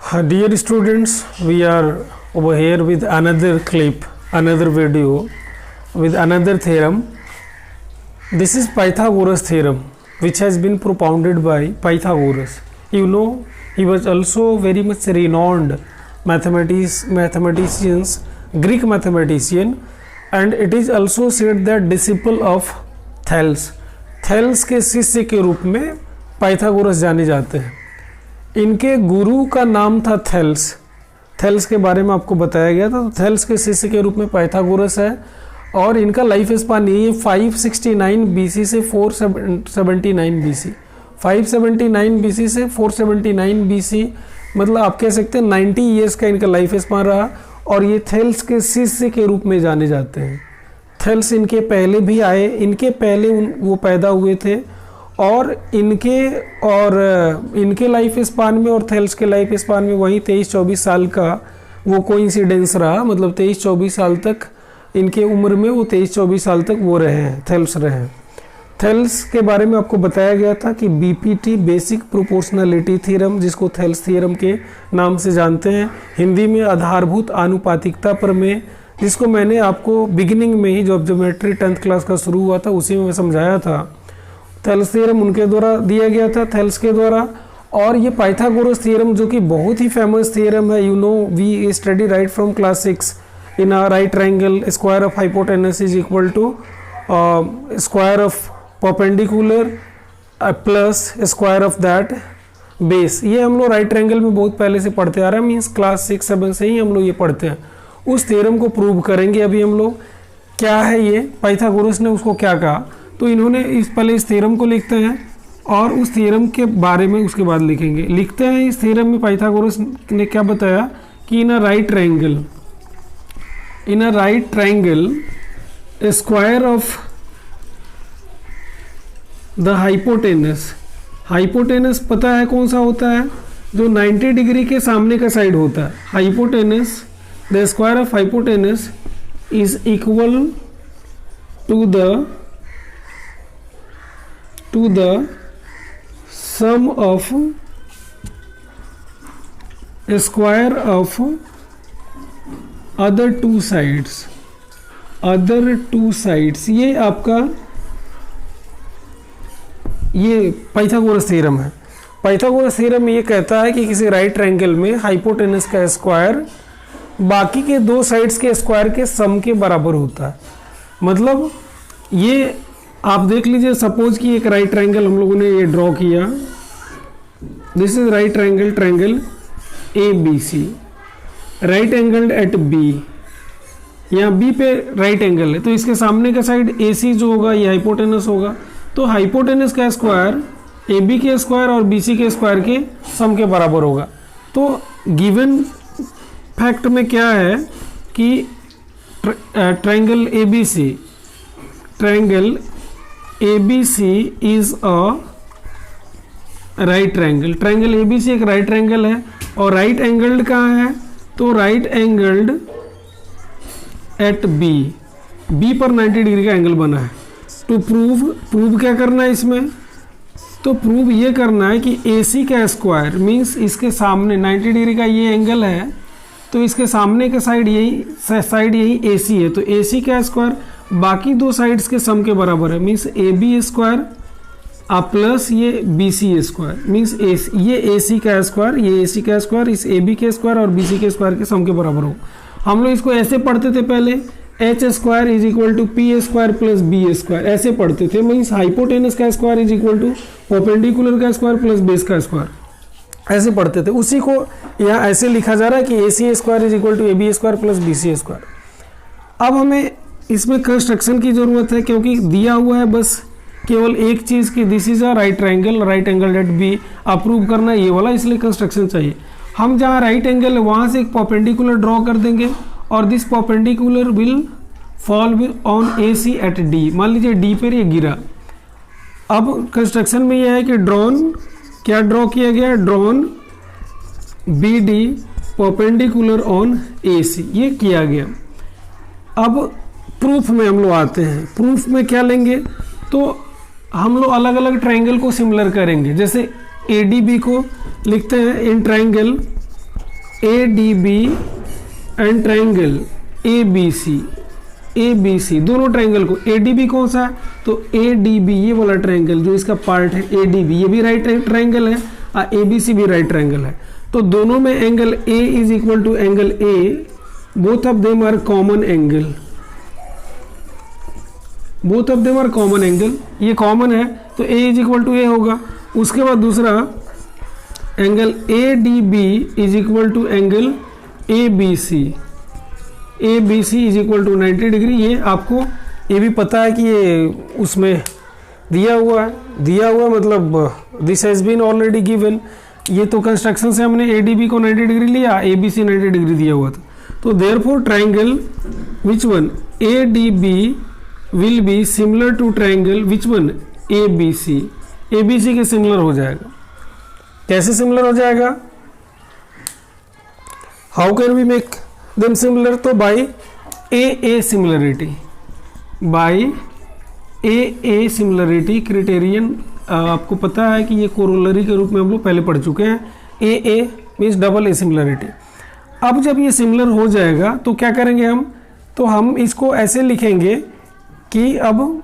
Dear students, we are over here with another clip, another video with another theorem. This is Pythagoras theorem, which has been propounded by Pythagoras. You know, he was also very much renowned mathematicians, Greek mathematician, and it is also said that disciple of Thales. Thales के शिष्य के रूप में Pythagoras जाने जाते हैं. इनके गुरु का नाम था थेल्स. थेल्स के बारे में आपको बताया गया था. तो थेल्स के शिष्य के रूप में पाइथागोरस है और इनका लाइफ स्पान यही है 569 बीसी से 479 बीसी. 579 बीसी से 479 बीसी मतलब आप कह सकते हैं 90 ईयर्स का इनका लाइफ स्पान रहा और ये थेल्स के शिष्य के रूप में जाने जाते हैं. थेल्स इनके पहले भी आए, इनके पहले वो पैदा हुए थे और इनके लाइफ स्पान में और थेल्स के लाइफ स्पान में वही 23-24 साल का वो कोइंसिडेंस रहा. मतलब 23-24 साल तक इनके उम्र में वो 23-24 साल तक वो रहे हैं, थेल्स रहे हैं. थेल्स के बारे में आपको बताया गया था कि बीपीटी बेसिक प्रोपोर्शनलिटी थ्योरम, जिसको थेल्स थ्योरम के नाम से जानते हैं, हिंदी में आधारभूत आनुपातिकता प्रमेय, जिसको मैंने आपको बिगिनिंग में ही जब ज्योमेट्री 10th क्लास का शुरू हुआ था उसी में समझाया था. थेल्स थ्योरम उनके द्वारा दिया गया था, थेल्स के द्वारा. और ये पाइथागोरस थ्योरम जो कि बहुत ही फेमस थ्योरम है, you know we study right from class 6 in a right triangle square of hypotenuse is equal to square of perpendicular plus square of that base. ये हम लोग राइट ट्रायंगल में बहुत पहले से पढ़ते आ रहे हैं, मीन्स क्लास 6-7 से ही हम लोग ये पढ़ते हैं. उस थ्योरम को प्रूव करेंगे अभी हम लोग. क्या है ये, पाइथागोरस ने उसको क्या कहा. तो इन्होंने पहले इस थ्योरम को लिखते हैं और उस थ्योरम के बारे में उसके बाद लिखेंगे. लिखते हैं इस थ्योरम में पाइथागोरस ने क्या बताया कि in a right triangle square of the hypotenuse पता है कौन सा होता है, जो 90 डिग्री के सामने का साइड होता है. Hypotenuse, the square of hypotenuse is equal to the sum of square of other two sides. ये आपका ये पाइथागोरस थ्योरम है. पाइथागोरस थ्योरम ये कहता है कि किसी राइट ट्रायंगल में हाइपोटेनस का स्क्वायर बाकी के दो साइड्स के स्क्वायर के सम के बराबर होता है. मतलब ये आप देख लीजिए, सपोज कि एक राइट ट्रायंगल हम लोगों ने ये ड्रॉ किया. This is right triangle A B C, right angled at B. यहाँ बी पे राइट एंगल है तो इसके सामने का साइड ए सी जो होगा ये हाइपोटेनस होगा. तो हाइपोटेनस का स्क्वायर ए बी के स्क्वायर और बी सी के स्क्वायर के सम के बराबर होगा. तो गिवन फैक्ट में क्या है कि triangle ABC is a right triangle. Triangle ABC एक राइट ट्रायंगल है और राइट एंगल्ड कहाँ है, तो राइट एंगल्ड एट बी पर 90 डिग्री का एंगल बना है. तो प्रूव क्या करना है इसमें, तो प्रूव ये करना है कि AC का स्क्वायर मीन्स इसके सामने 90 डिग्री का ये एंगल है तो इसके सामने का साइड यही AC है. तो AC का स्क्वायर बाकी दो साइड्स के सम के बराबर है, मीन्स AB स्क्वायर प्लस ये BC स्क्वायर, मीन्स ये AC का स्क्वायर इस AB के स्क्वायर और BC के स्क्वायर के सम के बराबर हो. हम लोग इसको ऐसे पढ़ते थे पहले, H square is equal to P square plus B square, ऐसे पढ़ते थे. मीन्स हाइपोटेनस का square is equal to perpendicular का स्क्वायर प्लस बेस का स्क्वायर, ऐसे पढ़ते थे. उसी को यहाँ ऐसे लिखा जा रहा है कि AC square is equal to AB square plus BC square. अब हमें इसमें कंस्ट्रक्शन की ज़रूरत है क्योंकि दिया हुआ है बस केवल एक चीज़ की, this is a right triangle, right angle at B. Approve करना ये वाला, इसलिए कंस्ट्रक्शन चाहिए. हम जहाँ राइट एंगल है वहाँ से एक परपेंडिकुलर ड्रॉ कर देंगे और this perpendicular will fall on AC at D. मान लीजिए D पर ये गिरा. अब कंस्ट्रक्शन में यह है कि क्या ड्रॉ किया गया, drawn BD perpendicular on AC, ये किया गया. अब प्रूफ में हम लोग आते हैं. प्रूफ में क्या लेंगे, तो हम लोग अलग अलग ट्रायंगल को सिमिलर करेंगे. जैसे ADB को लिखते हैं in triangle ADB and triangle ABC दोनों ट्राइंगल को, ADB कौन सा है, तो ADB ये वाला ट्राइंगल जो इसका पार्ट है ADB, ये भी राइट ट्राइंगल है और ABC भी राइट ट्राइंगल है। तो दोनों में angle A is equal to angle A, both of them are common angle, both of them are common angle, ये कॉमन है तो A is equal to A होगा। उसके बाद दूसरा angle ADB is equal to angle ABC is equal to 90 degree. ये आपको ये भी पता है कि ये उसमें दिया हुआ मतलब this has been already given. ये तो कंस्ट्रक्शन से हमने ADB को 90 डिग्री लिया, ABC 90 डिग्री दिया हुआ था। तो therefore triangle which one ADB will be similar to triangle which one ABC के सिमिलर हो जाएगा। कैसे सिमिलर हो जाएगा, how can we make them similar, तो बाय AA सिमिलरिटी क्राइटेरियन। आपको पता है कि ये कोरोलरी के रूप में हम लोग पहले पढ़ चुके हैं। AA means double A similarity. अब जब ये सिमिलर हो जाएगा तो क्या करेंगे हम, तो हम इसको ऐसे लिखेंगे कि अब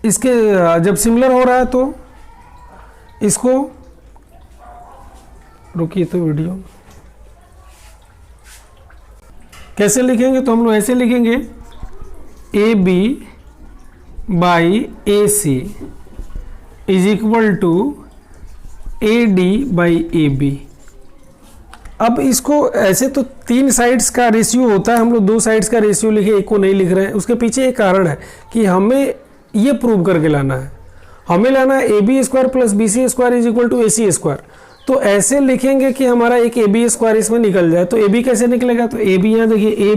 इसके जब सिमिलर हो रहा है तो इसको रुकिए, तो वीडियो कैसे लिखेंगे, तो हम लोग ऐसे लिखेंगे AB by AC is equal to AD by AB। अब इसको ऐसे तो 3 साइड्स का रेशियो होता है, हम लोग 2 साइड्स का रेशियो लिखे, एक को नहीं लिख रहे हैं। उसके पीछे एक कारण है कि हमें ये प्रूव करके लाना है, हमें लाना है AB square plus BC square is equal to AC square. तो ऐसे लिखेंगे कि हमारा एक AB स्क्वायर इसमें निकल जाए। तो AB कैसे निकलेगा, तो AB यहाँ देखिए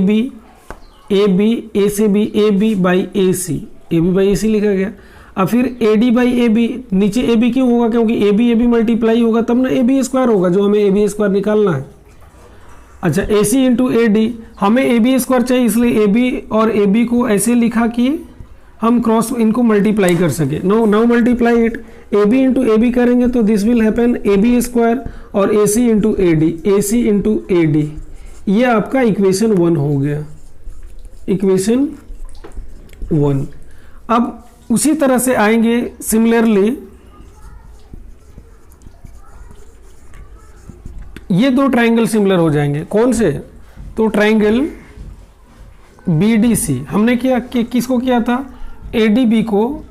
AB A से B AB बाई AC लिखा गया। अब फिर AD बाई AB, नीचे AB क्यों होगा, क्योंकि AB मल्टीप्लाई होगा तब ना AB स्क्वायर होगा, जो हमें AB स्क्वायर निकालना है। अच्छा AC इंटू AD, हमें AB स्क्वायर चाहिए, इसलिए AB और AB को ऐसे लिखा कि हम क्रॉस इनको मल्टीप्लाई कर सके। Now multiply it, AB into AB करेंगे तो this will happen AB square और AC इंटू AD, ये आपका इक्वेशन 1 हो गया, इक्वेशन 1। अब उसी तरह से आएंगे सिमिलरली, ये 2 ट्राइंगल सिमिलर हो जाएंगे। कौन से, तो ट्राइंगल BDC हमने किया कि किसको किया था, ADB को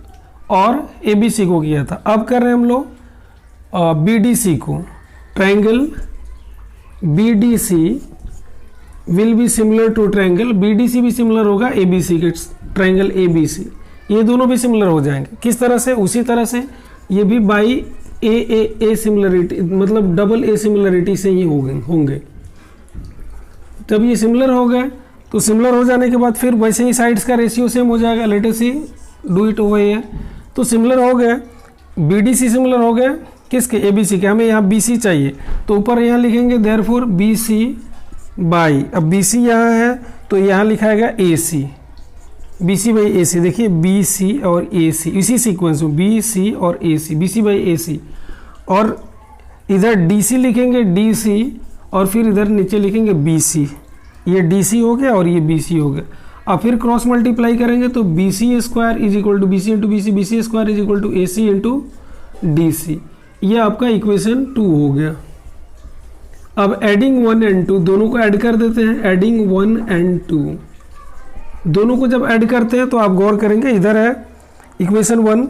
और ABC को किया था। अब कर रहे हैं हम लोग BDC को। Triangle BDC will be similar to triangle, BDC भी सिमिलर होगा ABC के, ट्राइंगल ABC, ये दोनों भी सिमिलर हो जाएंगे। किस तरह से, उसी तरह से ये भी बाई A सिमिलरिटी, मतलब डबल A सिमिलरिटी से ही होंगे। जब ये सिमिलर हो गए तो सिमिलर हो जाने के बाद फिर वैसे ही साइड्स का रेशियो सेम हो जाएगा। Let us see do it over here. तो सिमिलर हो गए, BDC सिमिलर हो गए किसके, ABC के। हमें यहाँ BC चाहिए तो ऊपर यहाँ लिखेंगे देयरफॉर BC बाई, अब BC यहाँ है तो यहाँ लिखाएगा AC, BC बाई AC। देखिए BC और AC इसी सीक्वेंस में, BC और AC, BC बाई AC, और इधर DC लिखेंगे DC, और फिर इधर नीचे लिखेंगे BC। ये DC हो गया और ये BC हो गया। अब फिर क्रॉस मल्टीप्लाई करेंगे तो BC square is equal to BC into BC, BC square is equal to AC into DC। ये आपका इक्वेशन 2 हो गया। अब एडिंग 1 एंड 2 दोनों को ऐड कर देते हैं। एडिंग 1 एंड 2 दोनों को जब ऐड करते हैं तो आप गौर करेंगे, इधर है इक्वेशन 1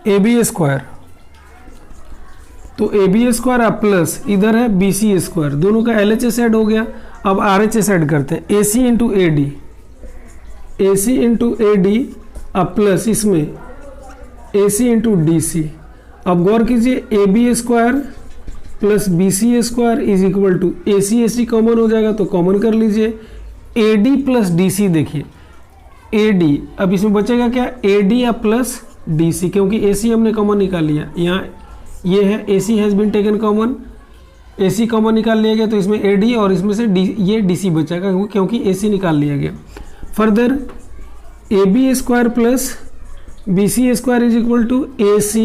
AB स्क्वायर, तो AB स्क्वायर आप प्लस इधर है BC स्क्वायर, दोनों का LHS ऐड हो गया। अब RHS ऐड करते हैं, AC इंटू AD अब प्लस इसमें AC इंटू DC। अब गौर कीजिए AB square plus BC square is equal to AC common हो जाएगा तो कॉमन कर लीजिए। AD प्लस DC, देखिए AD, अब इसमें बचेगा क्या, AD या प्लस DC, क्योंकि AC हमने कॉमन निकाल लिया। यहाँ ये है AC has been taken common, AC common निकाल लिया गया तो इसमें AD और इसमें से ये DC बचेगा क्योंकि AC निकाल लिया गया। Further AB square plus BC square is equal to AC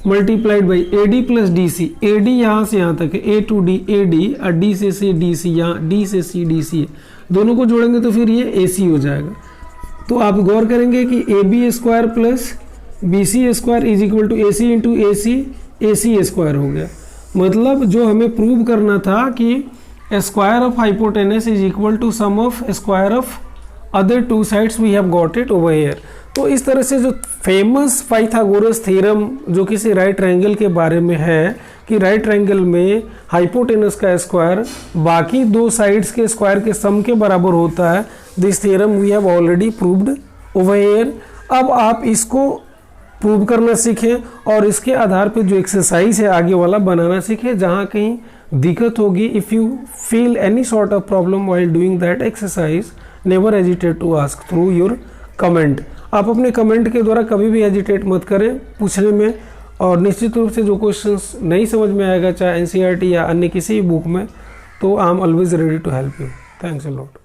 multiplied by A D plus D C. A D यहाँ से यहाँ तक है, A to D A D, और डी से सी डी सी, यहाँ डी से सी डी सी है, दोनों को जोड़ेंगे तो फिर ये ए सी हो जाएगा। तो आप गौर करेंगे कि A B square plus B C square is equal to A C into A C square हो गया। मतलब जो हमें प्रूव करना था कि square of hypotenuse is equal to sum of square of other two sides, we have got it over here. तो इस तरह से जो फेमस पाइथागोरस थ्योरम जो किसी राइट ट्रायंगल के बारे में है कि राइट ट्रायंगल में हाइपोटेनस का स्क्वायर बाकी दो साइड्स के स्क्वायर के सम के बराबर होता है, this theorem we have already proved over here. अब आप इसको प्रूव करना सीखें और इसके आधार पर जो एक्सरसाइज है आगे वाला बनाना सीखें। जहाँ कहीं दिक्कत होगी, if you feel any sort of problem while doing that exercise, never hesitate to ask through your comment. आप अपने कमेंट के द्वारा कभी भी हेजिटेट मत करें पूछने में, और निश्चित रूप से जो क्वेश्चंस नहीं समझ में आएगा चाहे एनसीईआरटी या अन्य किसी भी बुक में, तो I am always ready to help you. Thanks a lot.